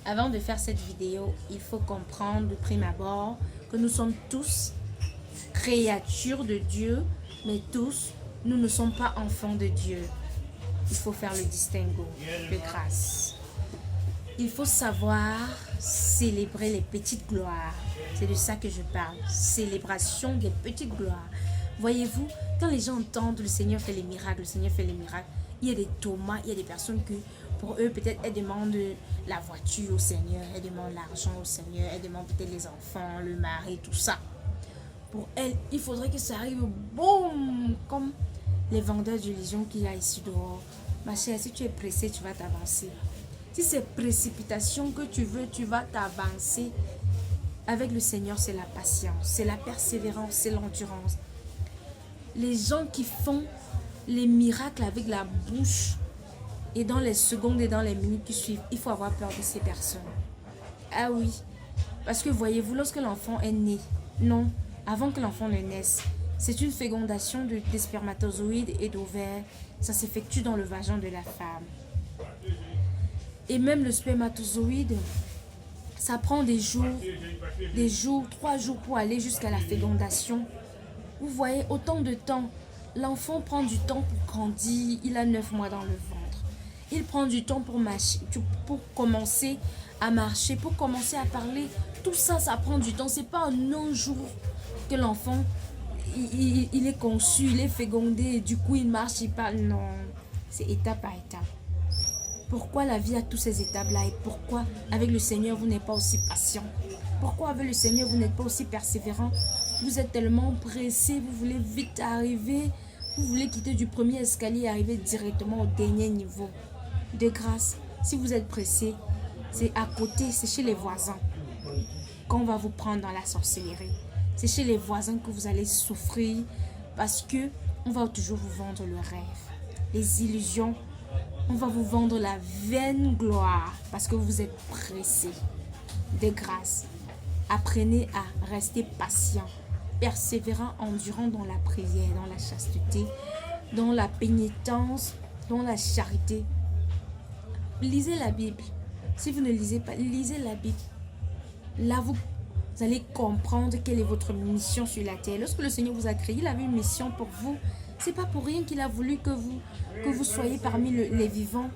Avant de faire cette vidéo, il faut comprendre de prime abord que nous sommes tous créatures de Dieu, mais tous, nous ne sommes pas enfants de Dieu. Il faut faire le distinguo de grâce. Il faut savoir célébrer les petites gloires. C'est de ça que je parle. Célébration des petites gloires. Voyez-vous, quand les gens entendent le Seigneur fait les miracles, le Seigneur fait les miracles, il y a des Thomas, il y a des personnes que pour eux, peut-être, elles demandent la voiture au Seigneur, elles demandent l'argent au Seigneur, elles demandent peut-être les enfants, le mari, tout ça. Pour elles, il faudrait que ça arrive, boum, comme les vendeurs d'illusions qu'il y a ici dehors. Ma chère, si tu es pressée, tu vas t'avancer. Si c'est précipitation que tu veux, tu vas t'avancer. Avec le Seigneur, c'est la patience, c'est la persévérance, c'est l'endurance. Les gens qui font les miracles avec la bouche et dans les secondes et dans les minutes qui suivent, il faut avoir peur de ces personnes. Ah oui, parce que voyez-vous, lorsque l'enfant est né, non, avant que l'enfant ne naisse, c'est une fécondation des spermatozoïdes et d'ovaires. Ça s'effectue dans le vagin de la femme. Et même le spermatozoïde, ça prend des jours, 3 jours pour aller jusqu'à la fécondation. Vous voyez, autant de temps. L'enfant prend du temps pour grandir, il a 9 mois dans le ventre. Il prend du temps pour commencer à marcher, pour commencer à parler. Tout ça, ça prend du temps. C'est pas en un jour que l'enfant, il est conçu, il est fécondé, et du coup il marche, il parle. Non, c'est étape par étape. Pourquoi la vie a toutes ces étapes-là et pourquoi avec le Seigneur vous n'êtes pas aussi patient? Pourquoi avec le Seigneur vous n'êtes pas aussi persévérant? Vous êtes tellement pressé, vous voulez vite arriver, vous voulez quitter du premier escalier et arriver directement au dernier niveau. De grâce, si vous êtes pressé, c'est à côté, c'est chez les voisins qu'on va vous prendre dans la sorcellerie. C'est chez les voisins que vous allez souffrir parce que on va toujours vous vendre le rêve, les illusions. On va vous vendre la vaine gloire parce que vous êtes pressé. De grâce, apprenez à rester patient, persévérant, endurant dans la prière, dans la chasteté, dans la pénitence, dans la charité. Lisez la Bible. Si vous ne lisez pas, lisez la Bible. Là, vous allez comprendre quelle est votre mission sur la terre. Lorsque le Seigneur vous a créé, il avait une mission pour vous. C'est pas pour rien qu'il a voulu que vous soyez parmi les vivants.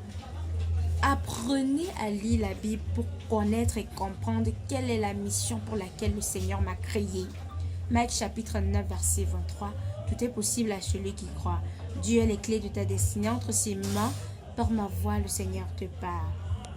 Apprenez à lire la Bible pour connaître et comprendre quelle est la mission pour laquelle le Seigneur m'a créé. Matthieu chapitre 9, verset 23. Tout est possible à celui qui croit. Dieu a les clés de ta destinée entre ses mains. Par ma voix, le Seigneur te parle.